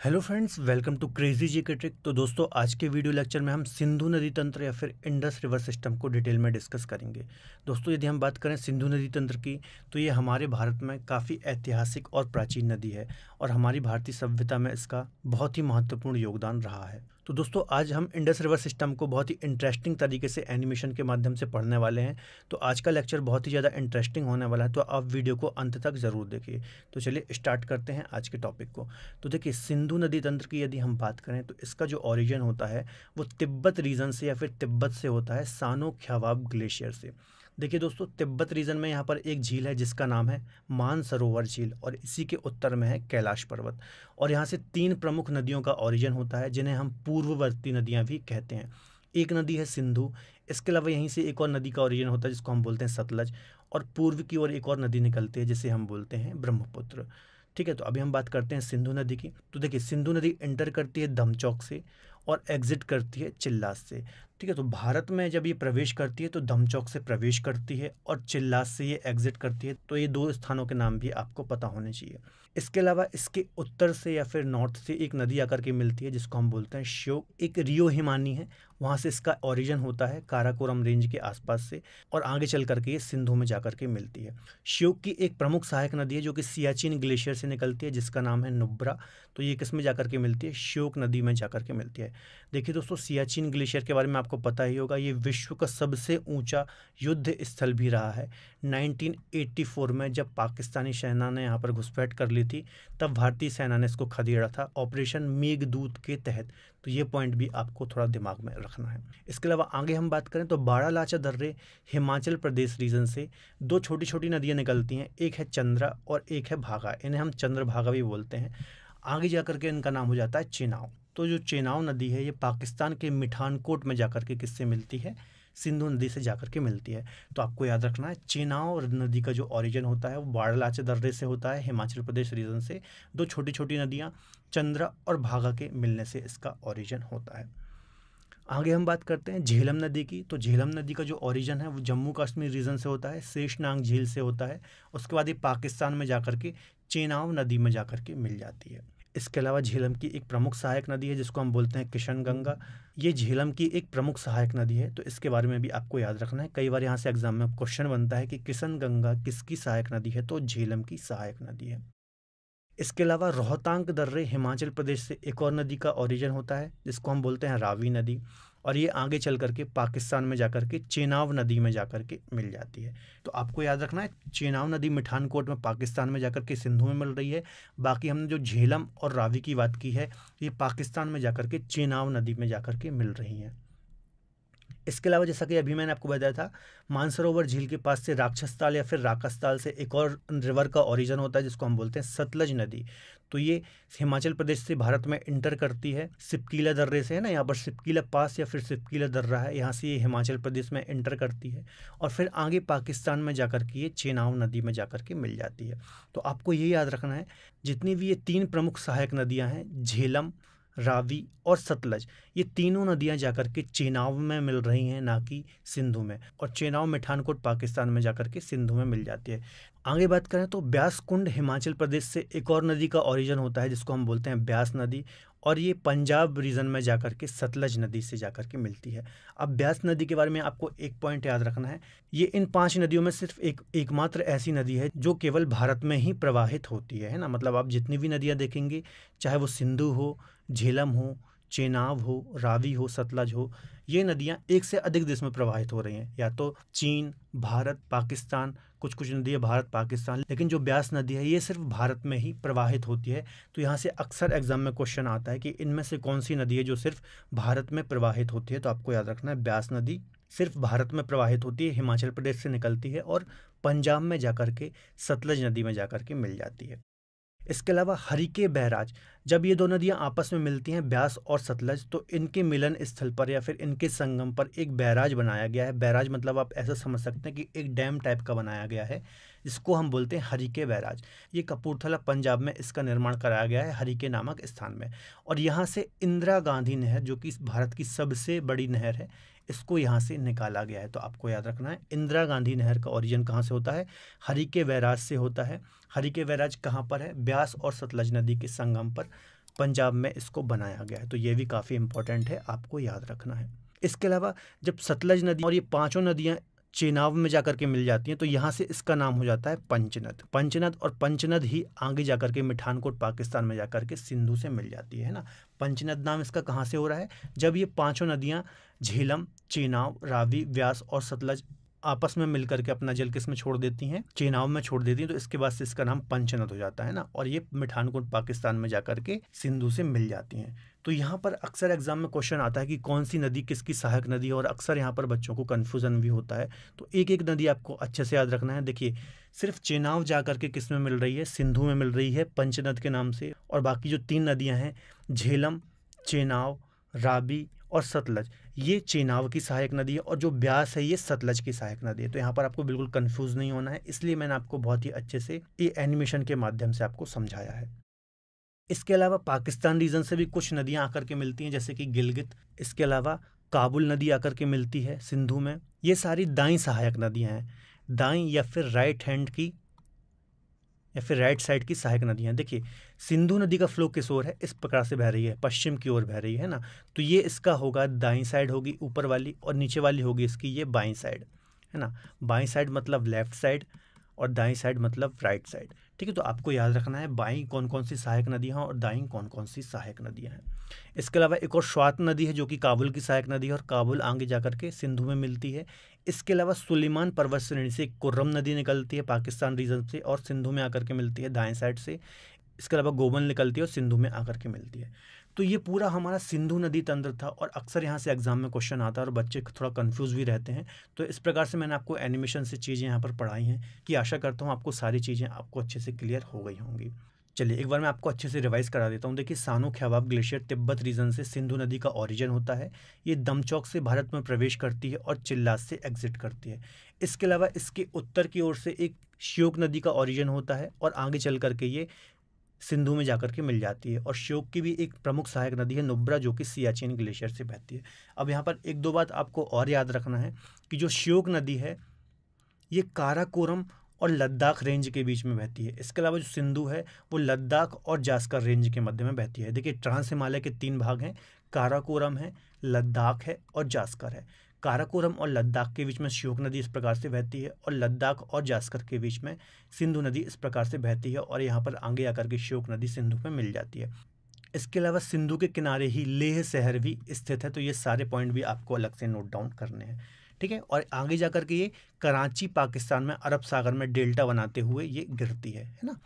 Hello friends, welcome to crazy ji के trick. तो दोस्तों, आज के वीडियो लेक्चर में हम सिंधु नदी तंत्र या फिर इंडस रिवर सिस्टम को डिटेल में डिस्कस करेंगे। दोस्तों, यदि हम बात करें सिंधु नदी तंत्र की, तो ये हमारे भारत में काफ़ी ऐतिहासिक और प्राचीन नदी है और हमारी भारतीय सभ्यता में इसका बहुत ही महत्वपूर्ण योगदान रहा है। तो दोस्तों, आज हम इंडस रिवर सिस्टम को बहुत ही इंटरेस्टिंग तरीके से एनिमेशन के माध्यम से पढ़ने वाले हैं। तो आज का लेक्चर बहुत ही ज़्यादा इंटरेस्टिंग होने वाला है, तो आप वीडियो को अंत तक ज़रूर देखिए। तो चलिए स्टार्ट करते हैं आज के टॉपिक को। तो देखिए, सिंधु नदी तंत्र की यदि हम बात करें तो इसका जो ओरिजिन होता है वो तिब्बत रीजन से या फिर तिब्बत से होता है, सानो ख्यावाब ग्लेशियर से। देखिए दोस्तों, तिब्बत रीजन में यहाँ पर एक झील है जिसका नाम है मानसरोवर झील, और इसी के उत्तर में है कैलाश पर्वत। और यहाँ से 3 प्रमुख नदियों का ओरिजिन होता है जिन्हें हम पूर्ववर्ती नदियाँ भी कहते हैं। एक नदी है सिंधु, इसके अलावा यहीं से एक और नदी का ओरिजिन होता है जिसको हम बोलते हैं सतलज, और पूर्व की ओर एक और नदी निकलती है जिसे हम बोलते हैं ब्रह्मपुत्र। ठीक है, तो अभी हम बात करते हैं सिंधु नदी की। तो देखिए, सिंधु नदी एंटर करती है धमचौक से और एग्जिट करती है चिल्लास से। ठीक है, तो भारत में जब ये प्रवेश करती है तो धमचौक से प्रवेश करती है और चिल्लास से ये एग्जिट करती है। तो ये 2 स्थानों के नाम भी आपको पता होने चाहिए। इसके अलावा इसके उत्तर से या फिर नॉर्थ से एक नदी आकर के मिलती है जिसको हम बोलते हैं श्योक। एक रियो हिमानी है, वहाँ से इसका ओरिजिन होता है काराकोरम रेंज के आसपास से, और आगे चल करके ये सिंधु में जाकर के मिलती है। श्योक की एक प्रमुख सहायक नदी है जो कि सियाचिन ग्लेशियर से निकलती है जिसका नाम है नुब्रा। तो ये किस में जाकर के मिलती है? श्योक नदी में जाकर के मिलती है। देखिए दोस्तों, सियाचिन ग्लेशियर के बारे में आपको पता ही होगा, ये विश्व का सबसे ऊंचा युद्ध स्थल भी रहा है। 1984 में जब पाकिस्तानी सेना ने यहाँ पर घुसपैठ कर ली थी, तब भारतीय सेना ने इसको खदेड़ा था ऑपरेशन मेघदूत के तहत। तो ये पॉइंट भी आपको थोड़ा दिमाग में रखना है। इसके अलावा आगे हम बात करें तो बाड़ालाचा दर्रे हिमाचल प्रदेश रीजन से 2 छोटी छोटी नदियाँ निकलती हैं, एक है चंद्रा और एक है भागा। इन्हें हम चंद्रभागा भी बोलते हैं। आगे जाकर के इनका नाम हो जाता है चेनाब। तो जो चेनाब नदी है ये पाकिस्तान के मिठानकोट में जाकर के किससे मिलती है? सिंधु नदी से जाकर के मिलती है। तो आपको याद रखना है, चेनाब नदी का जो ओरिजिन होता है वो बाड़ालाचा दर्रे से होता है, हिमाचल प्रदेश रीजन से। 2 छोटी छोटी नदियाँ चंद्रा और भागा के मिलने से इसका ओरिजिन होता है। आगे हम बात करते हैं झेलम नदी की। तो झेलम नदी का जो ओरिजिन है वो जम्मू कश्मीर रीजन से होता है, शेषनाग झील से होता है। उसके बाद ये पाकिस्तान में जाकर के चेनाब नदी में जाकर के मिल जाती है। इसके अलावा झेलम की एक प्रमुख सहायक नदी है जिसको हम बोलते हैं किशन गंगा। ये झेलम की एक प्रमुख सहायक नदी है, तो इसके बारे में भी आपको याद रखना है। कई बार यहाँ से एग्जाम में क्वेश्चन बनता है कि किशन गंगा किसकी सहायक नदी है, तो झेलम की सहायक नदी है। इसके अलावा रोहतांग दर्रे हिमाचल प्रदेश से एक और नदी का ओरिजिन होता है जिसको हम बोलते हैं रावी नदी, और ये आगे चल करके पाकिस्तान में जाकर के चेनाब नदी में जाकर के मिल जाती है। तो आपको याद रखना है, चेनाब नदी मिठानकोट में पाकिस्तान में जाकर के सिंधु में मिल रही है। बाकी हमने जो झेलम और रावी की बात की है, ये पाकिस्तान में जाकर के चेनाब नदी में जाकर के मिल रही हैं। इसके अलावा जैसा कि अभी मैंने आपको बताया था, मानसरोवर झील के पास से राक्षसताल या फिर राकसताल से एक और रिवर का ओरिजिन होता है जिसको हम बोलते हैं सतलज नदी। तो ये हिमाचल प्रदेश से भारत में इंटर करती है सिपकीला दर्रे से, है ना, यहाँ पर सिपकीला पास या फिर सिपकीला दर्रा है, यहाँ से ये हिमाचल प्रदेश में इंटर करती है और फिर आगे पाकिस्तान में जाकर के ये चेनाब नदी में जाकर के मिल जाती है। तो आपको ये याद रखना है, जितनी भी ये 3 प्रमुख सहायक नदियाँ हैं, झेलम, रावी और सतलज, ये तीनों नदियां जाकर के चेनाब में मिल रही हैं, ना कि सिंधु में। और चेनाब मिठानकोट पाकिस्तान में जाकर के सिंधु में मिल जाती है। आगे बात करें तो ब्यास कुंड हिमाचल प्रदेश से एक और नदी का ओरिजिन होता है जिसको हम बोलते हैं ब्यास नदी, और ये पंजाब रीजन में जाकर के सतलज नदी से जाकर के मिलती है। अब ब्यास नदी के बारे में आपको एक पॉइंट याद रखना है, ये इन 5 नदियों में सिर्फ एकमात्र ऐसी नदी है जो केवल भारत में ही प्रवाहित होती है ना। मतलब आप जितनी भी नदियाँ देखेंगे, चाहे वो सिंधु हो, झेलम हो, चेनाब हो, रावी हो, सतलज हो, ये नदियाँ एक से अधिक देश में प्रवाहित हो रही हैं, या तो चीन, भारत, पाकिस्तान, कुछ कुछ नदियाँ भारत पाकिस्तान, लेकिन जो ब्यास नदी है ये सिर्फ भारत में ही प्रवाहित होती है। तो यहाँ से अक्सर एग्जाम में क्वेश्चन आता है कि इनमें से कौन सी नदी है जो सिर्फ भारत में प्रवाहित होती है। तो आपको याद रखना है, ब्यास नदी सिर्फ भारत में प्रवाहित होती है, हिमाचल प्रदेश से निकलती है और पंजाब में जाकर के सतलज नदी में जाकर के मिल जाती है। इसके अलावा हरिके बैराज, जब ये 2 नदियां आपस में मिलती हैं ब्यास और सतलज, तो इनके मिलन स्थल पर या फिर इनके संगम पर एक बैराज बनाया गया है। बैराज मतलब आप ऐसा समझ सकते हैं कि एक डैम टाइप का बनाया गया है, जिसको हम बोलते हैं हरिके बैराज। ये कपूरथला पंजाब में इसका निर्माण कराया गया है, हरिके नामक स्थान में। और यहाँ से इंदिरा गांधी नहर, जो कि भारत की सबसे बड़ी नहर है, इसको यहाँ से निकाला गया है। तो आपको याद रखना है, इंदिरा गांधी नहर का ओरिजिन कहाँ से होता है? हरिके बैराज से होता है। हरिके बैराज कहाँ पर है? ब्यास और सतलज नदी के संगम पर। पंजाब में इसको बनाया गया है। तो ये भी काफ़ी इंपॉर्टेंट है, आपको याद रखना है। इसके अलावा जब सतलज नदी और ये पांचों नदियाँ चेनाब में जाकर के मिल जाती हैं तो यहाँ से इसका नाम हो जाता है पंचनद। पंचनद और पंचनद ही आगे जाकर के मिठानकोट पाकिस्तान में जाकर के सिंधु से मिल जाती है ना। पंचनद नाम इसका कहाँ से हो रहा है, जब ये पांचों नदियाँ झेलम, चेनाब, रावी, व्यास और सतलज आपस में मिलकर के अपना जल किस में छोड़ देती हैं, चेनाब में छोड़ देती हैं, तो इसके बाद से इसका नाम पंचनद हो जाता है ना। और ये मिठानकोट पाकिस्तान में जाकर के सिंधु से मिल जाती हैं। तो यहाँ पर अक्सर एग्जाम में क्वेश्चन आता है कि कौन सी नदी किसकी सहायक नदी है, और अक्सर यहाँ पर बच्चों को कन्फ्यूजन भी होता है। तो एक एक नदी आपको अच्छे से याद रखना है। देखिए सिर्फ चेनाब जाकर के किस में मिल रही है, सिंधु में मिल रही है पंचनद के नाम से, और बाकी जो 3 नदियाँ हैं झेलम, चेनाब, रावी और सतलज, ये चेनाब की सहायक नदी है, और जो ब्यास है ये सतलज की सहायक नदी है। तो यहाँ पर आपको बिल्कुल कंफ्यूज नहीं होना है, इसलिए मैंने आपको बहुत ही अच्छे से ये एनिमेशन के माध्यम से आपको समझाया है। इसके अलावा पाकिस्तान रीजन से भी कुछ नदियाँ आकर के मिलती हैं, जैसे कि गिलगित। इसके अलावा काबुल नदी आकर के मिलती है सिंधु में। ये सारी दाईं सहायक नदियाँ हैं, दाईं या फिर राइट हैंड की या फिर राइट साइड की सहायक नदियाँ। देखिए सिंधु नदी का फ्लो किस ओर है, इस प्रकार से बह रही है, पश्चिम की ओर बह रही है ना। तो ये इसका होगा दाईं साइड होगी ऊपर वाली, और नीचे वाली होगी इसकी ये बाईं साइड, है ना। बाईं साइड मतलब लेफ्ट साइड और दाईं साइड मतलब राइट साइड। ठीक है, तो आपको याद रखना है बाईं कौन कौन सी सहायक नदियाँ हैं और दाईं कौन कौन सी सहायक नदियाँ हैं। इसके अलावा एक और स्वात नदी है जो कि काबुल की सहायक नदी है, और काबुल आगे जाकर के सिंधु में मिलती है। इसके अलावा सुलेमान पर्वत श्रेणी से कुर्रम नदी निकलती है पाकिस्तान रीजन से, और सिंधु में आकर के मिलती है दाएं साइड से। इसके अलावा गोबन निकलती है और सिंधु में आकर के मिलती है। तो ये पूरा हमारा सिंधु नदी तंत्र था, और अक्सर यहाँ से एग्जाम में क्वेश्चन आता है और बच्चे थोड़ा कंफ्यूज भी रहते हैं। तो इस प्रकार से मैंने आपको एनिमेशन से चीज़ें यहाँ पर पढ़ाई हैं, कि आशा करता हूँ आपको सारी चीज़ें आपको अच्छे से क्लियर हो गई होंगी। चलिए एक बार मैं आपको अच्छे से रिवाइज करा देता हूँ। देखिए सानो ख्यावाब ग्लेशियर तिब्बत रीजन से सिंधु नदी का ओरिजिन होता है। ये दमचौक से भारत में प्रवेश करती है और चिल्लास से एग्जिट करती है। इसके अलावा इसके उत्तर की ओर से एक श्योक नदी का ओरिजिन होता है, और आगे चल करके ये सिंधु में जाकर के मिल जाती है। और श्योक की भी एक प्रमुख सहायक नदी है नुब्रा, जो कि सियाचिन ग्लेशियर से बहती है। अब यहाँ पर एक दो बात आपको और याद रखना है कि जो श्योक नदी है ये काराकोरम और लद्दाख रेंज के बीच में बहती है। इसके अलावा जो सिंधु है वो लद्दाख और जास्कर रेंज के मध्य में बहती है। देखिए ट्रांस हिमालय के 3 भाग हैं, काराकोरम है, लद्दाख है और जास्कर है। काराकोरम और लद्दाख के बीच में श्योक नदी इस प्रकार से बहती है, और लद्दाख और जास्कर के बीच में सिंधु नदी इस प्रकार से बहती है, और यहाँ पर आगे आकर के श्योक नदी सिंधु में मिल जाती है। इसके अलावा सिंधु के किनारे ही लेह शहर भी स्थित है। तो ये सारे पॉइंट भी आपको अलग से नोट डाउन करने हैं, ठीक है। और आगे जाकर के ये कराची पाकिस्तान में अरब सागर में डेल्टा बनाते हुए ये गिरती है ना।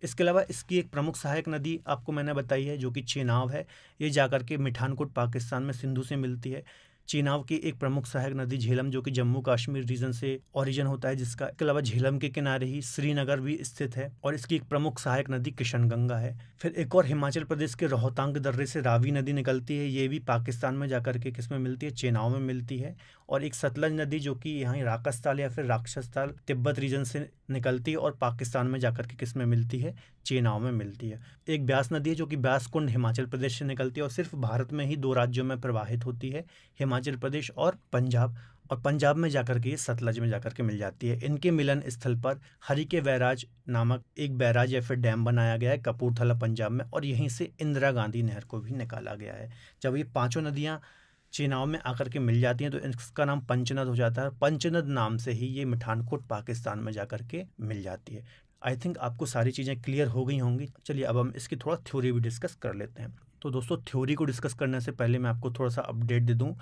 इसके अलावा इसकी एक प्रमुख सहायक नदी आपको मैंने बताई है जो कि चेनाब है। ये जाकर के मिठानकोट पाकिस्तान में सिंधु से मिलती है। चेनाब की एक प्रमुख सहायक नदी झेलम जो कि जम्मू कश्मीर रीजन से ओरिजिन होता है जिसका। इसके अलावा झेलम के किनारे ही श्रीनगर भी स्थित है, और इसकी एक प्रमुख सहायक नदी किशनगंगा है। फिर एक और हिमाचल प्रदेश के रोहतांग दर्रे से रावी नदी निकलती है। ये भी पाकिस्तान में जाकर के किस में मिलती है, चेनाब में मिलती है। और एक सतलज नदी जो कि यहाँ राकसताल या फिर राक्षसताल तिब्बत रीजन से निकलती है और पाकिस्तान में जाकर के किस में मिलती है, चेनाब में मिलती है। एक ब्यास नदी है जो कि ब्यास कुंड हिमाचल प्रदेश से निकलती है और सिर्फ भारत में ही 2 राज्यों में प्रवाहित होती है, हिमाचल प्रदेश और पंजाब। और पंजाब में जाकर के ये सतलज में जाकर के मिल जाती है। इनके मिलन स्थल पर हरिके बैराज नामक एक बैराज या फिर डैम बनाया गया है कपूरथला पंजाब में, और यहीं से इंदिरा गांधी नहर को भी निकाला गया है। जब ये पांचों नदियाँ चेनाब में आकर के मिल जाती हैं तो इसका नाम पंचनद हो जाता है। पंचनद नाम से ही ये मिठानकोट पाकिस्तान में जाकर के मिल जाती है। आई थिंक आपको सारी चीज़ें क्लियर हो गई होंगी। चलिए अब हम इसकी थोड़ा थ्योरी भी डिस्कस कर लेते हैं। तो दोस्तों थ्योरी को डिस्कस करने से पहले मैं आपको थोड़ा सा अपडेट दे दूं।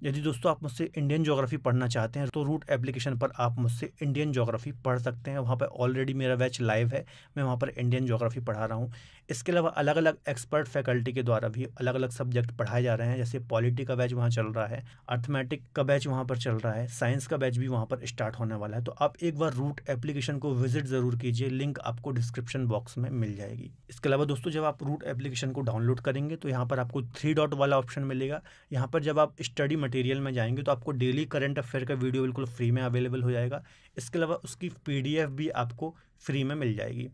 यदि दोस्तों आप मुझसे इंडियन ज्योग्राफी पढ़ना चाहते हैं तो रूट एप्लीकेशन पर आप मुझसे इंडियन ज्योग्राफी पढ़ सकते हैं। वहाँ पर ऑलरेडी मेरा बैच लाइव है, मैं वहाँ पर इंडियन ज्योग्राफी पढ़ा रहा हूँ। इसके अलावा अलग अलग एक्सपर्ट फैकल्टी के द्वारा भी अलग अलग सब्जेक्ट पढ़ाए जा रहे हैं। जैसे पॉलिटी का बैच वहाँ चल रहा है, अर्थमेटिक का बैच वहाँ पर चल रहा है, साइंस का बैच भी वहाँ पर स्टार्ट होने वाला है। तो आप एक बार रूट एप्लीकेशन को विजिट ज़रूर कीजिए, लिंक आपको डिस्क्रिप्शन बॉक्स में मिल जाएगी। इसके अलावा दोस्तों जब आप रूट एप्लीकेशन को डाउनलोड करेंगे तो यहाँ पर आपको 3 डॉट वाला ऑप्शन मिलेगा। यहाँ पर जब आप स्टडी मटेरियल में जाएंगे तो आपको डेली करंट अफेयर का वीडियो बिल्कुल फ्री में अवेलेबल हो जाएगा। इसके अलावा उसकी PDF भी आपको फ्री में मिल जाएगी।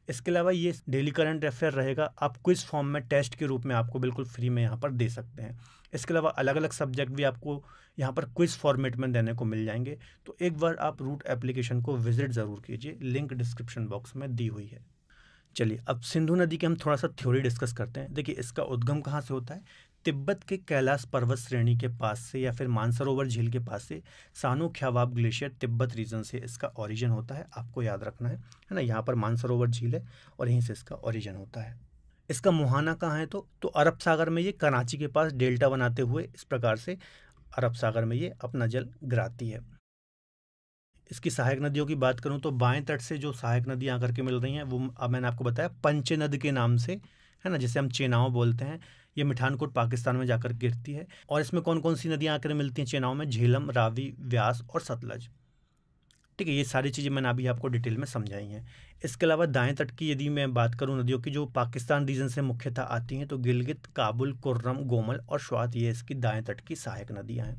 इसके अलावा ये डेली करंट अफेयर रहेगा, आप क्विज फॉर्म में टेस्ट के रूप में आपको बिल्कुल फ्री में यहाँ पर दे सकते हैं। इसके अलावा अलग अलग सब्जेक्ट भी आपको यहाँ पर क्विज फॉर्मेट में देने को मिल जाएंगे। तो एक बार आप रूट एप्लीकेशन को विजिट ज़रूर कीजिए, लिंक डिस्क्रिप्शन बॉक्स में दी हुई है। चलिए अब सिंधु नदी के हम थोड़ा सा थ्योरी डिस्कस करते हैं। देखिए इसका उद्गम कहाँ से होता है, तिब्बत के कैलाश पर्वत श्रेणी के पास से या फिर मानसरोवर झील के पास से सानो ख्यावाब ग्लेशियर तिब्बत रीजन से इसका ओरिजिन होता है, आपको याद रखना है ना। यहाँ पर मानसरोवर झील है और यहीं से इसका ओरिजिन होता है। इसका मुहाना कहाँ है, तो अरब सागर में ये कराची के पास डेल्टा बनाते हुए इस प्रकार से अरब सागर में ये अपना जल गिराती है। इसकी सहायक नदियों की बात करूं तो बाएं तट से जो सहायक नदियां आकर के मिल रही हैं वो अब मैंने आपको बताया पंचनद के नाम से, है ना, जिसे हम चेनाव बोलते हैं। ये मिठानकोट पाकिस्तान में जाकर गिरती है। और इसमें कौन कौन सी नदियां आकर मिलती हैं चेनाव में, झेलम, रावी, व्यास और सतलज। ठीक है, ये सारी चीज़ें मैंने अभी आपको डिटेल में समझाई हैं। इसके अलावा दाएं तट की यदि मैं बात करूं नदियों की जो पाकिस्तान रीजन से मुख्यतः आती हैं, तो गिलगित, काबुल, कुर्रम, गोमल और स्वात, ये इसकी दाएं तट की सहायक नदियां हैं,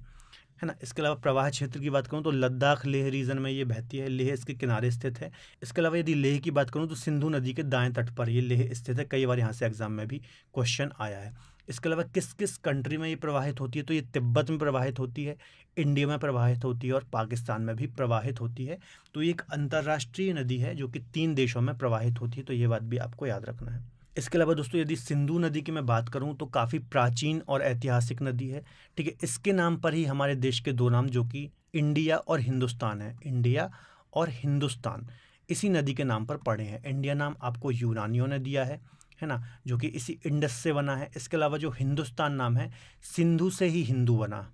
है ना। इसके अलावा प्रवाह क्षेत्र की बात करूं तो लद्दाख लेह रीजन में ये बहती है, लेह इसके किनारे स्थित है। इसके अलावा यदि लेह की बात करूं तो सिंधु नदी के दाएं तट पर ये लेह स्थित है, कई बार यहाँ से एग्जाम में भी क्वेश्चन आया है। इसके अलावा किस किस कंट्री में ये प्रवाहित होती है, तो ये तिब्बत में प्रवाहित होती है, इंडिया में प्रवाहित होती है और पाकिस्तान में भी प्रवाहित होती है। तो ये एक अंतर्राष्ट्रीय नदी है जो कि 3 देशों में प्रवाहित होती है, तो ये बात भी आपको याद रखना है। इसके अलावा दोस्तों यदि सिंधु नदी की मैं बात करूं तो काफ़ी प्राचीन और ऐतिहासिक नदी है। ठीक है, इसके नाम पर ही हमारे देश के 2 नाम जो कि इंडिया और हिंदुस्तान है, इंडिया और हिंदुस्तान इसी नदी के नाम पर पड़े हैं। इंडिया नाम आपको यूनानियों ने दिया है ना, जो कि इसी इंडस से बना है। इसके अलावा जो हिंदुस्तान नाम है, सिंधु से ही हिंदू बना,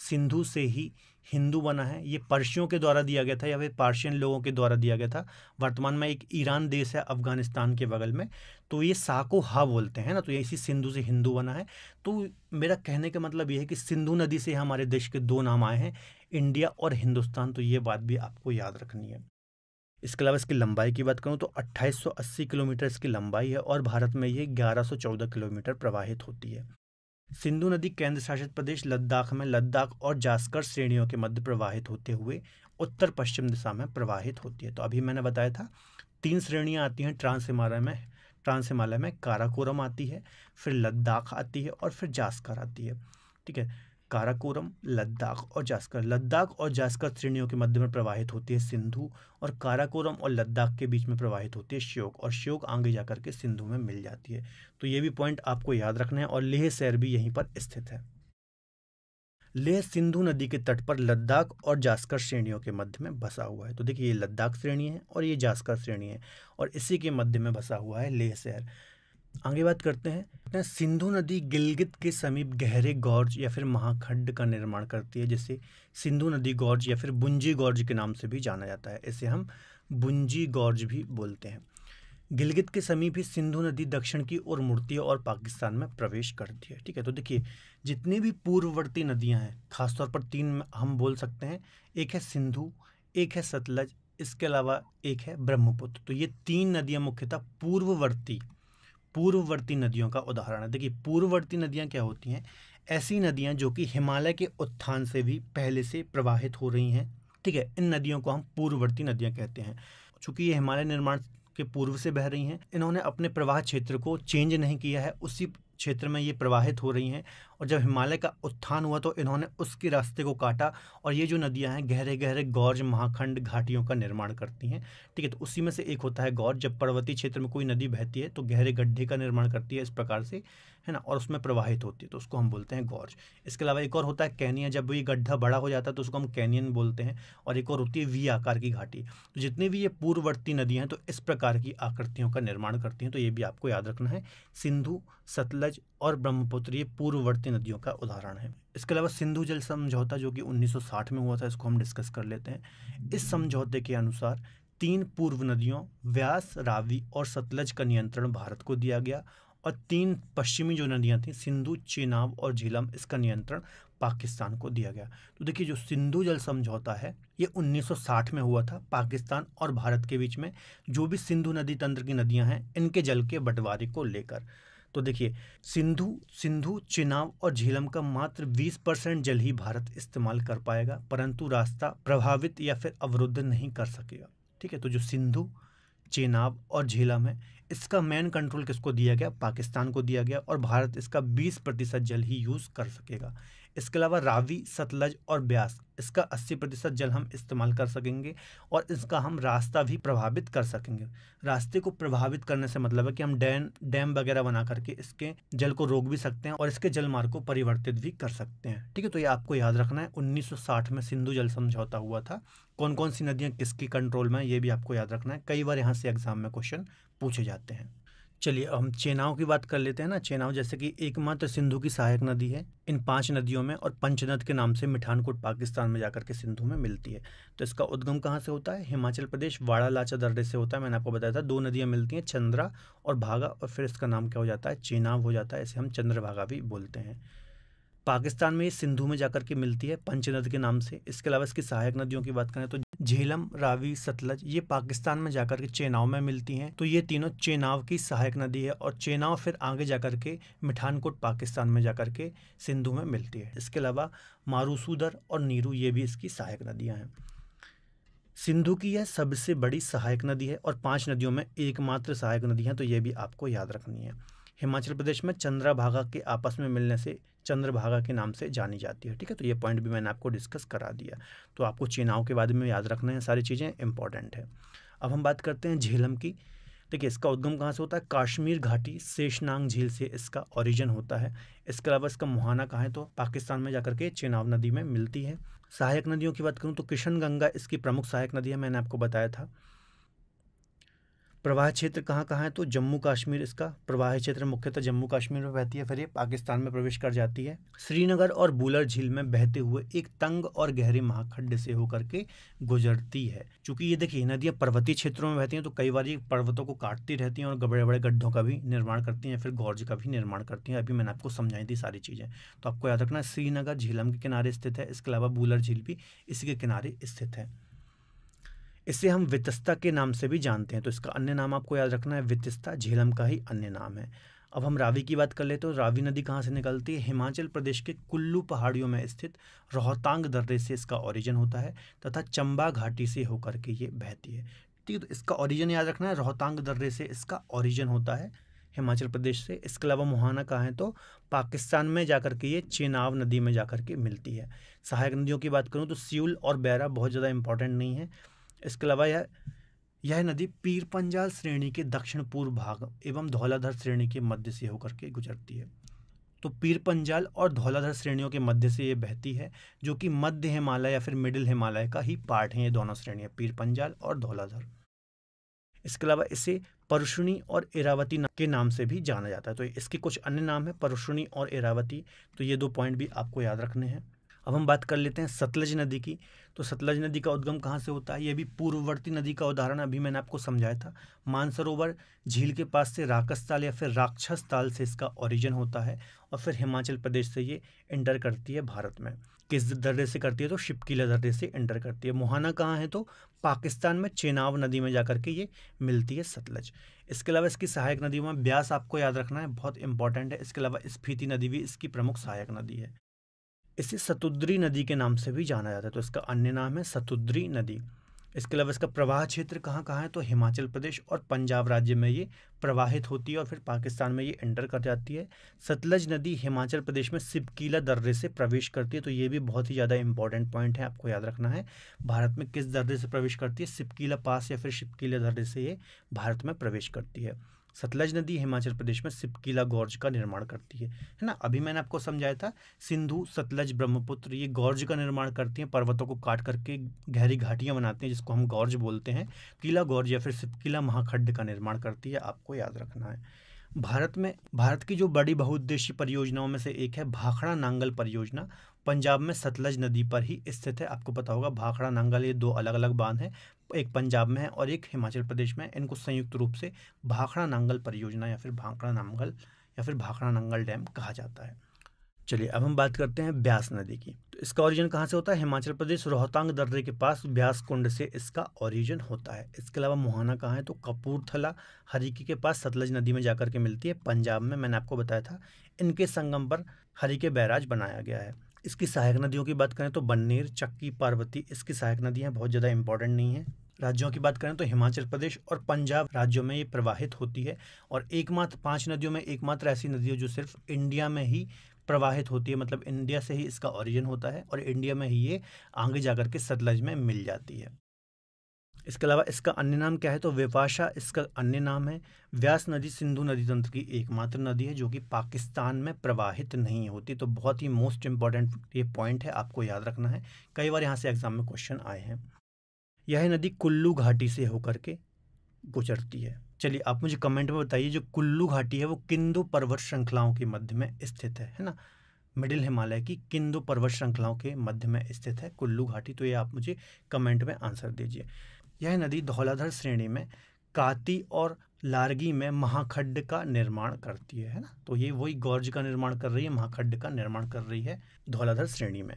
सिंधु से ही हिंदू बना है। ये पर्शियों के द्वारा दिया गया था या फिर पार्शियन लोगों के द्वारा दिया गया था। वर्तमान में एक ईरान देश है अफगानिस्तान के बगल में, तो ये साको हा बोलते हैं ना, तो ये इसी सिंधु से हिंदू बना है। तो मेरा कहने का मतलब ये है कि सिंधु नदी से हमारे देश के 2 नाम आए हैं, इंडिया और हिंदुस्तान, तो ये बात भी आपको याद रखनी है। इसके अलावा इसकी लंबाई की बात करूँ तो 2880 किलोमीटर इसकी लंबाई है और भारत में ये 1114 किलोमीटर प्रवाहित होती है। सिंधु नदी केंद्र शासित प्रदेश लद्दाख में लद्दाख और जास्कर श्रेणियों के मध्य प्रवाहित होते हुए उत्तर पश्चिम दिशा में प्रवाहित होती है। तो अभी मैंने बताया था 3 श्रेणियां आती हैं ट्रांस हिमालय में काराकोरम आती है, फिर लद्दाख आती है और फिर जास्कर आती है। ठीक है, काराकोरम, लद्दाख और जास्कर। लद्दाख और जास्कर श्रेणियों के मध्य में प्रवाहित होती है सिंधु, और काराकोरम और लद्दाख के बीच में प्रवाहित होती है श्योक, और श्योक आगे जाकर के सिंधु में मिल जाती है। तो ये भी पॉइंट आपको याद रखना है। और लेह शहर भी यहीं पर स्थित है। लेह सिंधु नदी के तट पर लद्दाख और जास्कर श्रेणियों के मध्य में बसा हुआ है। तो देखिए ये लद्दाख श्रेणी है और ये जास्कर श्रेणी है, और इसी के मध्य में बसा हुआ है लेह शहर। आगे बात करते हैं, सिंधु नदी गिलगित के समीप गहरे गॉर्ज या फिर महाखंड का निर्माण करती है, जिसे सिंधु नदी गॉर्ज या फिर बुंजी गॉर्ज के नाम से भी जाना जाता है। इसे हम बुंजी गॉर्ज भी बोलते हैं। गिलगित के समीप ही सिंधु नदी दक्षिण की ओर मुड़ती है और पाकिस्तान में प्रवेश करती है। ठीक है, तो देखिए जितनी भी पूर्ववर्ती नदियां हैं, खासतौर पर 3 हम बोल सकते हैं, एक है सिंधु, एक है सतलज, इसके अलावा एक है ब्रह्मपुत्र। तो ये 3 नदियां मुख्यतः पूर्ववर्ती नदियों का उदाहरण है। देखिए पूर्ववर्ती नदियां क्या होती हैं, ऐसी नदियां जो कि हिमालय के उत्थान से भी पहले से प्रवाहित हो रही हैं। ठीक है, इन नदियों को हम पूर्ववर्ती नदियां कहते हैं। चूंकि ये हिमालय निर्माण के पूर्व से बह रही हैं, इन्होंने अपने प्रवाह क्षेत्र को चेंज नहीं किया है, उसी क्षेत्र में ये प्रवाहित हो रही हैं। और जब हिमालय का उत्थान हुआ तो इन्होंने उसके रास्ते को काटा, और ये जो नदियां हैं गहरे गहरे गौर्ज, महाखंड, घाटियों का निर्माण करती हैं। ठीक है, तो उसी में से एक होता है गौर्ज। जब पर्वतीय क्षेत्र में कोई नदी बहती है तो गहरे गड्ढे का निर्माण करती है इस प्रकार से, है ना, और उसमें प्रवाहित होती है, तो उसको हम बोलते हैं गौर्ज। इसके अलावा एक और होता है कैनियन। जब ये गड्ढा बड़ा हो जाता है तो उसको हम कैनियन बोलते हैं। और एक और होती है वी आकार की घाटी। तो जितनी भी ये पूर्ववर्ती नदियां हैं तो इस प्रकार की आकृतियों का निर्माण करती हैं, तो ये भी आपको याद रखना है। सिंधु, सतलज और ब्रह्मपुत्र ये पूर्ववर्ती नदियों का उदाहरण है। इसके अलावा सिंधु जल समझौता जो कि 1960 में हुआ था, इसको हम डिस्कस कर लेते हैं। इस समझौते के अनुसार 3 पूर्व नदियों व्यास, रावी और सतलज का नियंत्रण भारत को दिया गया, और 3 पश्चिमी जो नदियां थीं सिंधु, चेनाब और झेलम, इसका नियंत्रण पाकिस्तान को दिया गया। तो देखिए जो सिंधु जल समझौता है ये 1960 में हुआ था पाकिस्तान और भारत के बीच में, जो भी सिंधु नदी तंत्र की नदियां हैं इनके जल के बंटवारे को लेकर। तो देखिए सिंधु, चेनाब और झेलम का मात्र 20% जल ही भारत इस्तेमाल कर पाएगा, परंतु रास्ता प्रभावित या फिर अवरुद्ध नहीं कर सकेगा। ठीक है, तो जो सिंधु, चेनाब और झेलम है इसका मेन कंट्रोल किसको दिया गया, पाकिस्तान को दिया गया, और भारत इसका 20% जल ही यूज़ कर सकेगा। इसके अलावा रावी, सतलज और ब्यास, इसका 80% जल हम इस्तेमाल कर सकेंगे और इसका हम रास्ता भी प्रभावित कर सकेंगे। रास्ते को प्रभावित करने से मतलब है कि हम डैम वगैरह बना करके इसके जल को रोक भी सकते हैं और इसके जल मार्ग को परिवर्तित भी कर सकते हैं। ठीक है, तो ये आपको याद रखना है। 1960 में सिंधु जल समझौता हुआ था। कौन कौन सी नदियाँ किसकी कंट्रोल में है ये भी आपको याद रखना है। कई बार यहाँ से एग्जाम में क्वेश्चन पूछे जाते हैं। चलिए अब हम चेनाव की बात कर लेते हैं ना। चेनाव जैसे कि एकमात्र सिंधु की सहायक नदी है इन 5 नदियों में और पंचनद के नाम से मिठानकोट पाकिस्तान में जाकर के सिंधु में मिलती है। तो इसका उद्गम कहाँ से होता है? हिमाचल प्रदेश वाड़ा लाचा दर्रे से होता है। मैंने आपको बताया था 2 नदियाँ मिलती हैं, चंद्रा और भागा, और फिर इसका नाम क्या हो जाता है? चेनाव हो जाता है। इसे हम चंद्रभागा भी बोलते हैं। पाकिस्तान में ये सिंधु में जाकर के मिलती है पंचनद के नाम से। इसके अलावा इसकी सहायक नदियों की बात करें तो झेलम, रावी, सतलज, ये पाकिस्तान में जाकर के चेनाव में मिलती हैं। तो ये तीनों चेनाव की सहायक नदी है और चेनाव फिर आगे जाकर के मिठानकोट पाकिस्तान में जाकर के सिंधु में मिलती है। इसके अलावा मारूसूदर और नीरू ये भी इसकी सहायक नदियाँ हैं। सिंधु की यह सबसे बड़ी सहायक नदी है और 5 नदियों में एकमात्र सहायक नदी है, तो ये भी आपको याद रखनी है। हिमाचल प्रदेश में चंद्रभागा के आपस में मिलने से चंद्रभागा के नाम से जानी जाती है। ठीक है, तो ये पॉइंट भी मैंने आपको डिस्कस करा दिया। तो आपको चेनाव के बारे में याद रखना है, सारी चीज़ें इंपॉर्टेंट है। अब हम बात करते हैं झेलम की। देखिए इसका उद्गम कहाँ से होता है? कश्मीर घाटी शेषनाग झील से इसका ओरिजिन होता है। इसके अलावा इसका मुहाना कहाँ है? तो पाकिस्तान में जाकर के चेनाब नदी में मिलती है। सहायक नदियों की बात करूँ तो किशन गंगा इसकी प्रमुख सहायक नदी है, मैंने आपको बताया था। प्रवाह क्षेत्र कहाँ कहाँ है? तो जम्मू कश्मीर इसका प्रवाह क्षेत्र मुख्यतः जम्मू कश्मीर में बहती है, फिर ये पाकिस्तान में प्रवेश कर जाती है। श्रीनगर और बुलर झील में बहते हुए एक तंग और गहरे महाखड्ड से होकर के गुजरती है। चूंकि ये देखिए नदियाँ पर्वतीय क्षेत्रों में बहती हैं तो कई बार ये पर्वतों को काटती रहती हैं और बड़े बड़े गड्ढों का भी निर्माण करती हैं, फिर गॉर्ज का भी निर्माण करती हैं। अभी मैंने आपको समझाई थी सारी चीज़ें, तो आपको याद रखना है श्रीनगर झीलम के किनारे स्थित है। इसके अलावा बुलर झील भी इसी के किनारे स्थित है। इसे हम वितस्ता के नाम से भी जानते हैं, तो इसका अन्य नाम आपको याद रखना है वितस्ता, झेलम का ही अन्य नाम है। अब हम रावी की बात कर ले तो रावी नदी कहाँ से निकलती है? हिमाचल प्रदेश के कुल्लू पहाड़ियों में स्थित रोहतांग दर्रे से इसका ओरिजिन होता है तथा चंबा घाटी से होकर के ये बहती है। ठीक है, तो इसका ओरिजिन याद रखना है, रोहतांग दर्रे से इसका ओरिजिन होता है हिमाचल प्रदेश से। इसके अलावा मुहाना कहाँ है? तो पाकिस्तान में जाकर के ये चेनाब नदी में जाकर के मिलती है। सहायक नदियों की बात करूँ तो सियूल और बैरा बहुत ज़्यादा इंपॉर्टेंट नहीं है। इसके अलावा यह नदी पीर पंजाल श्रेणी के दक्षिण पूर्व भाग एवं धौलाधर श्रेणी के मध्य से होकर के गुजरती है। तो पीर पंजाल और धौलाधर श्रेणियों के मध्य से ये बहती है, जो कि मध्य हिमालय या फिर मिडिल हिमालय का ही पार्ट है। ये दोनों श्रेणियाँ पीर पंजाल और धौलाधर। इसके अलावा इसे परुष्णी और इरावती के नाम से भी जाना जाता है। तो इसके कुछ अन्य नाम है परुष्णी और इरावती, तो ये 2 पॉइंट भी आपको याद रखने हैं। अब हम बात कर लेते हैं सतलज नदी की। तो सतलज नदी का उद्गम कहाँ से होता है? ये भी पूर्ववर्ती नदी का उदाहरण अभी मैंने आपको समझाया था। मानसरोवर झील के पास से राकस ताल या फिर राक्षस ताल से इसका ओरिजिन होता है और फिर हिमाचल प्रदेश से ये एंटर करती है भारत में। किस दर्रे से करती है? तो शिपकीला दर्रे से एंटर करती है। मुहाना कहाँ है? तो पाकिस्तान में चेनाब नदी में जाकर के ये मिलती है सतलज। इसके अलावा इसकी सहायक नदियों में ब्यास आपको याद रखना है, बहुत इंपॉर्टेंट है। इसके अलावा स्पीति नदी भी इसकी प्रमुख सहायक नदी है। इसे सतुद्री नदी के नाम से भी जाना जाता है, तो इसका अन्य नाम है सतुद्री नदी। इसके अलावा इसका प्रवाह क्षेत्र कहाँ कहाँ है? तो हिमाचल प्रदेश और पंजाब राज्य में ये प्रवाहित होती है और फिर पाकिस्तान में ये एंटर कर जाती है। सतलज नदी हिमाचल प्रदेश में शिपकीला दर्रे से प्रवेश करती है, तो ये भी बहुत ही ज़्यादा इंपॉर्टेंट पॉइंट है, आपको याद रखना है। भारत में किस दर्रे से प्रवेश करती है? शिपकीला पास या फिर शिपकीला दर्रे से ये भारत में प्रवेश करती है। सतलज नदी हिमाचल प्रदेश में शिपकीला गॉर्ज का निर्माण करती है ना। अभी मैंने आपको समझाया था सिंधु, सतलज, ब्रह्मपुत्र ये गॉर्ज का निर्माण करती हैं, पर्वतों को काट करके गहरी घाटियां बनाती हैं जिसको हम गॉर्ज बोलते हैं। कीला गॉर्ज या फिर शिपकीला महाखड्ड का निर्माण करती है, आपको याद रखना है। भारत की जो बड़ी बहुउद्देशीय परियोजनाओं में से एक है भाखड़ा नांगल परियोजना, पंजाब में सतलज नदी पर ही स्थित है। आपको पता होगा भाखड़ा नांगल ये 2 अलग अलग बांध हैं, एक पंजाब में है और एक हिमाचल प्रदेश में। इनको संयुक्त रूप से भाखड़ा नांगल परियोजना या फिर भाखड़ा नांगल डैम कहा जाता है। चलिए अब हम बात करते हैं ब्यास नदी की। तो इसका ओरिजिन कहाँ से होता है? हिमाचल प्रदेश रोहतांग दर्रे के पास ब्यास कुंड से इसका ओरिजिन होता है। इसके अलावा मुहाना कहाँ है? तो कपूरथला हरिकी के पास सतलज नदी में जाकर के मिलती है, पंजाब में। मैंने आपको बताया था इनके संगम पर हरिके बैराज बनाया गया है। इसकी सहायक नदियों की बात करें तो बन्नेर, चक्की, पार्वती इसकी सहायक नदियाँ बहुत ज़्यादा इंपॉर्टेंट नहीं है। राज्यों की बात करें तो हिमाचल प्रदेश और पंजाब राज्यों में ये प्रवाहित होती है और एकमात्र 5 नदियों में एकमात्र ऐसी नदी है जो सिर्फ इंडिया में ही प्रवाहित होती है, मतलब इंडिया से ही इसका ओरिजिन होता है और इंडिया में ही ये आगे जाकर के सतलज में मिल जाती है। इसके अलावा इसका अन्य नाम क्या है, तो विपाशा इसका अन्य नाम है। व्यास नदी सिंधु नदी तंत्र की एकमात्र नदी है जो कि पाकिस्तान में प्रवाहित नहीं होती। तो बहुत ही मोस्ट इंपॉर्टेंट ये पॉइंट है, आपको याद रखना है, कई बार यहाँ से एग्जाम में क्वेश्चन आए हैं। यह नदी कुल्लू घाटी से होकर के गुजरती है। चलिए आप मुझे कमेंट में बताइए, जो कुल्लू घाटी है वो किंदु पर्वत श्रृंखलाओं के मध्य में स्थित है ना, मिडिल हिमालय की किंदु पर्वत श्रृंखलाओं के मध्य में स्थित है कुल्लू घाटी। तो ये आप मुझे कमेंट में आंसर दीजिए। यह नदी धौलाधर श्रेणी में काती और लारगी में महाखड्ड का निर्माण करती है ना, तो ये वही गॉर्ज का निर्माण कर रही है, महाखड्ड का निर्माण कर रही है धौलाधर श्रेणी में।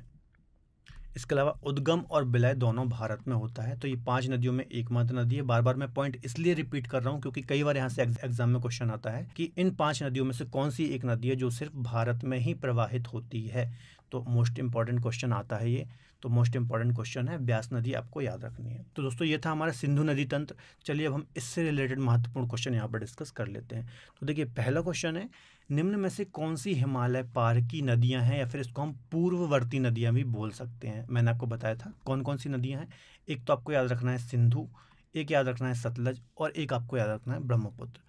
इसके अलावा उद्गम और विलय दोनों भारत में होता है। तो ये 5 नदियों में एकमात्र नदी है। बार बार मैं पॉइंट इसलिए रिपीट कर रहा हूँ क्योंकि कई बार यहाँ से एग्जाम में क्वेश्चन आता है कि इन 5 नदियों में से कौन सी एक नदी है जो सिर्फ भारत में ही प्रवाहित होती है। तो मोस्ट इंपॉर्टेंट क्वेश्चन आता है ये, तो मोस्ट इंपॉर्टेंट क्वेश्चन है, ब्यास नदी आपको याद रखनी है। तो दोस्तों ये था हमारा सिंधु नदी तंत्र। चलिए अब हम इससे रिलेटेड महत्वपूर्ण क्वेश्चन यहाँ पर डिस्कस कर लेते हैं। तो देखिए पहला क्वेश्चन है, निम्न में से कौन सी हिमालय पार की नदियां हैं, या फिर इसको हम पूर्ववर्ती नदियां भी बोल सकते हैं। मैंने आपको बताया था कौन कौन सी नदियां हैं। एक तो आपको याद रखना है सिंधु, एक याद रखना है सतलज, और एक आपको याद रखना है ब्रह्मपुत्र।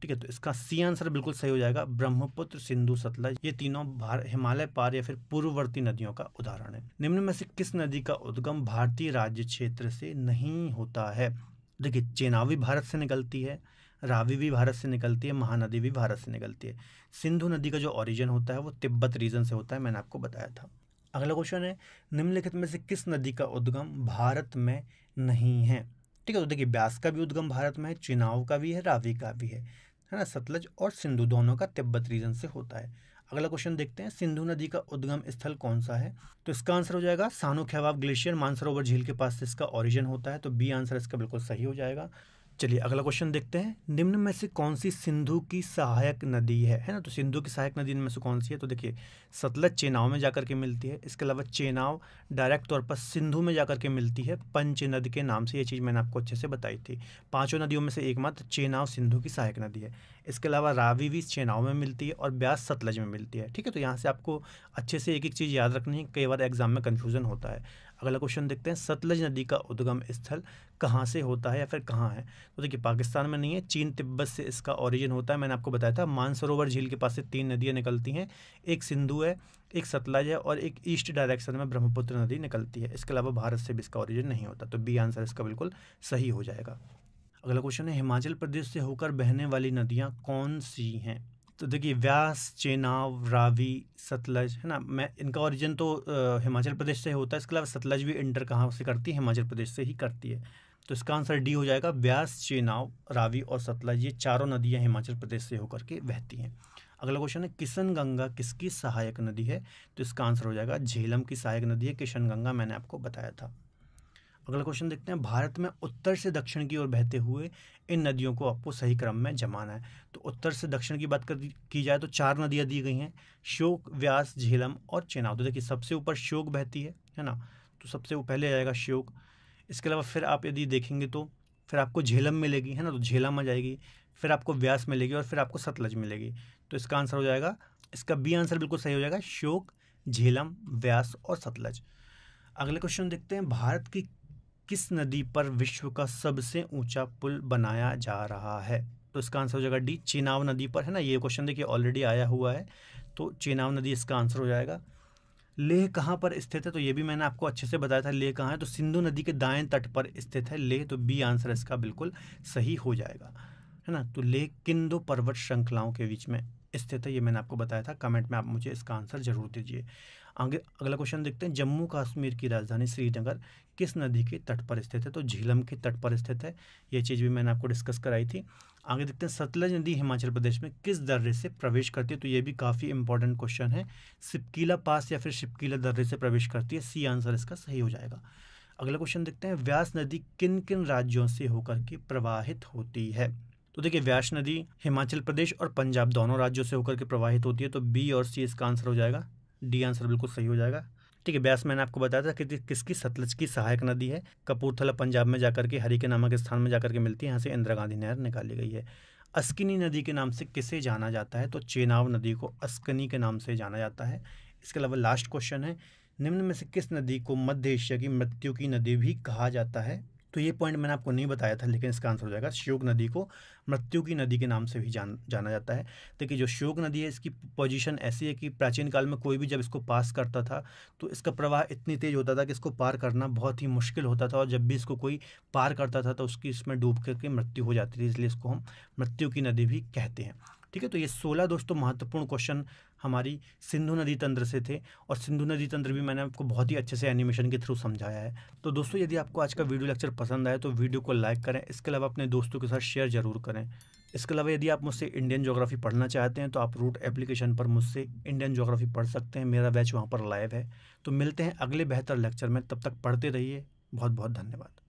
ठीक है, तो इसका सी आंसर बिल्कुल सही हो जाएगा, ब्रह्मपुत्र, सिंधु, सतलज, ये तीनों हिमालय पार या फिर पूर्ववर्ती नदियों का उदाहरण है। निम्न में से किस नदी का उद्गम भारतीय राज्य क्षेत्र से नहीं होता है। देखिए चेनाब भी भारत से निकलती है, रावी भी भारत से निकलती है, महानदी भी भारत से निकलती है। सिंधु नदी का जो ओरिजिन होता है वो तिब्बत रीजन से होता है, मैंने आपको बताया था। अगला क्वेश्चन है, निम्नलिखित में से किस नदी का उद्गम भारत में नहीं है। ठीक है, तो देखिए ब्यास का भी उद्गम भारत में है, चेनाब का भी है, रावी का भी है ना, सतलज और सिंधु दोनों का तिब्बत रीजन से होता है। अगला क्वेश्चन देखते हैं, सिंधु नदी का उद्गम स्थल कौन सा है। तो इसका आंसर हो जाएगा सानो ख्यावाब ग्लेशियर, मानसरोवर झील के पास से इसका ओरिजिन होता है। तो बी आंसर इसका बिल्कुल सही हो जाएगा। चलिए अगला क्वेश्चन देखते हैं, निम्न में से कौन सी सिंधु की सहायक नदी है ना। तो सिंधु की सहायक नदी में से कौन सी है, तो देखिए सतलज चेनाब में जाकर के मिलती है। इसके अलावा चेनाब डायरेक्ट तौर पर सिंधु में जाकर के मिलती है पंचनद के नाम से, ये चीज़ मैंने आपको अच्छे से बताई थी। 5 नदियों में से एकमात्र चेनाब सिंधु की सहायक नदी है। इसके अलावा रावी भी चेनाब में मिलती है और ब्यास सतलज में मिलती है। ठीक है, तो यहाँ से आपको अच्छे से एक एक चीज़ याद रखनी है, कई बार एग्जाम में कन्फ्यूजन होता है। अगला क्वेश्चन देखते हैं, सतलज नदी का उद्गम स्थल कहाँ से होता है या फिर कहाँ है। तो देखिए पाकिस्तान में नहीं है, चीन तिब्बत से इसका ओरिजिन होता है। मैंने आपको बताया था मानसरोवर झील के पास से 3 नदियाँ निकलती हैं, एक सिंधु है, एक सतलज है और एक ईस्ट डायरेक्शन में ब्रह्मपुत्र नदी निकलती है। इसके अलावा भारत से भी इसका ओरिजिन नहीं होता। तो बी आंसर इसका बिल्कुल सही हो जाएगा। अगला क्वेश्चन है, हिमाचल प्रदेश से होकर बहने वाली नदियाँ कौन सी हैं। तो देखिए व्यास, चेनाब, रावी, सतलज है ना, मैं इनका ओरिजिन तो हिमाचल प्रदेश से होता है। इसके अलावा सतलज भी इंटर कहाँ से करती है, हिमाचल प्रदेश से ही करती है। तो इसका आंसर डी हो जाएगा, व्यास, चेनाब, रावी और सतलज, ये चारों नदियाँ हिमाचल प्रदेश से होकर के बहती हैं। अगला क्वेश्चन है, किशन गंगा किसकी सहायक नदी है। तो इसका आंसर हो जाएगा झेलम की सहायक नदी है किशन गंगा, मैंने आपको बताया था। अगला क्वेश्चन देखते हैं, भारत में उत्तर से दक्षिण की ओर बहते हुए इन नदियों को आपको सही क्रम में जमाना है। तो उत्तर से दक्षिण की बात की जाए तो 4 नदियाँ दी गई हैं, श्योक, व्यास, झेलम और चेनाब। तो देखिए सबसे ऊपर श्योक बहती है ना, तो सबसे पहले आएगा श्योक। इसके अलावा फिर आप यदि देखेंगे तो फिर आपको झेलम मिलेगी है ना, तो झेलम आ जाएगी, फिर आपको व्यास मिलेगी और फिर आपको सतलज मिलेगी। तो इसका आंसर हो जाएगा, इसका बी आंसर बिल्कुल सही हो जाएगा, श्योक, झेलम, व्यास और सतलज। अगले क्वेश्चन देखते हैं, भारत की किस नदी पर विश्व का सबसे ऊंचा पुल बनाया जा रहा है। तो इसका आंसर हो जाएगा डी, चेनाब नदी पर है ना। ये क्वेश्चन देखिए ऑलरेडी आया हुआ है, तो चेनाब नदी इसका आंसर हो जाएगा। लेह कहाँ पर स्थित है, तो ये भी मैंने आपको अच्छे से बताया था लेह कहाँ है, तो सिंधु नदी के दाएं तट पर स्थित है लेह। तो बी आंसर इसका बिल्कुल सही हो जाएगा है ना। तो लेह किन 2 पर्वत श्रृंखलाओं के बीच में स्थित है, ये मैंने आपको बताया था। कमेंट में आप मुझे इसका आंसर जरूर दीजिए। आगे अगला क्वेश्चन देखते हैं, जम्मू कश्मीर की राजधानी श्रीनगर किस नदी के तट पर स्थित है। तो झीलम के तट पर स्थित है, ये चीज़ भी मैंने आपको डिस्कस कराई थी। आगे देखते हैं, सतलज नदी हिमाचल प्रदेश में किस दर्रे से प्रवेश करती है। तो ये भी काफ़ी इंपॉर्टेंट क्वेश्चन है, शिपकीला पास या फिर शिपकीला दर्रे से प्रवेश करती है, सी आंसर इसका सही हो जाएगा। अगला क्वेश्चन देखते हैं, व्यास नदी किन किन राज्यों से होकर के प्रवाहित होती है। तो देखिए व्यास नदी हिमाचल प्रदेश और पंजाब दोनों राज्यों से होकर के प्रवाहित होती है। तो बी और सी इसका आंसर हो जाएगा, डी आंसर बिल्कुल सही हो जाएगा। ठीक है, व्यास मैंने आपको बताया था कि किसकी, सतलज की सहायक नदी है, कपूरथला पंजाब में जाकर के हरिके नामक स्थान में जाकर के मिलती है, यहाँ से इंदिरा गांधी नहर निकाली गई है। अस्किनी नदी के नाम से किसे जाना जाता है? तो चेनाब नदी को अस्किनी के नाम से जाना जाता है। इसके अलावा लास्ट क्वेश्चन है, निम्न में से किस नदी को मध्य एशिया की मृत्यु की नदी भी कहा जाता है? तो ये पॉइंट मैंने आपको नहीं बताया था, लेकिन इसका आंसर हो जाएगा श्योक नदी को मृत्यु की नदी के नाम से भी जाना जाता है। देखिए जो श्योक नदी है, इसकी पोजीशन ऐसी है कि प्राचीन काल में कोई भी जब इसको पास करता था तो इसका प्रवाह इतनी तेज होता था कि इसको पार करना बहुत ही मुश्किल होता था, और जब भी इसको कोई पार करता था तो उसकी इसमें डूब करके मृत्यु हो जाती थी, इसलिए इसको हम मृत्यु की नदी भी कहते हैं। ठीक है, तो ये 16 दोस्तों महत्वपूर्ण क्वेश्चन हमारी सिंधु नदी तंत्र से थे, और सिंधु नदी तंत्र भी मैंने आपको बहुत ही अच्छे से एनिमेशन के थ्रू समझाया है। तो दोस्तों यदि आपको आज का वीडियो लेक्चर पसंद आए तो वीडियो को लाइक करें, इसके अलावा अपने दोस्तों के साथ शेयर जरूर करें। इसके अलावा यदि आप मुझसे इंडियन ज्योग्राफी पढ़ना चाहते हैं तो आप रूट एप्लीकेशन पर मुझसे इंडियन ज्योग्राफी पढ़ सकते हैं, मेरा बैच वहाँ पर लाइव है। तो मिलते हैं अगले बेहतर लेक्चर में, तब तक पढ़ते रहिए। बहुत बहुत धन्यवाद।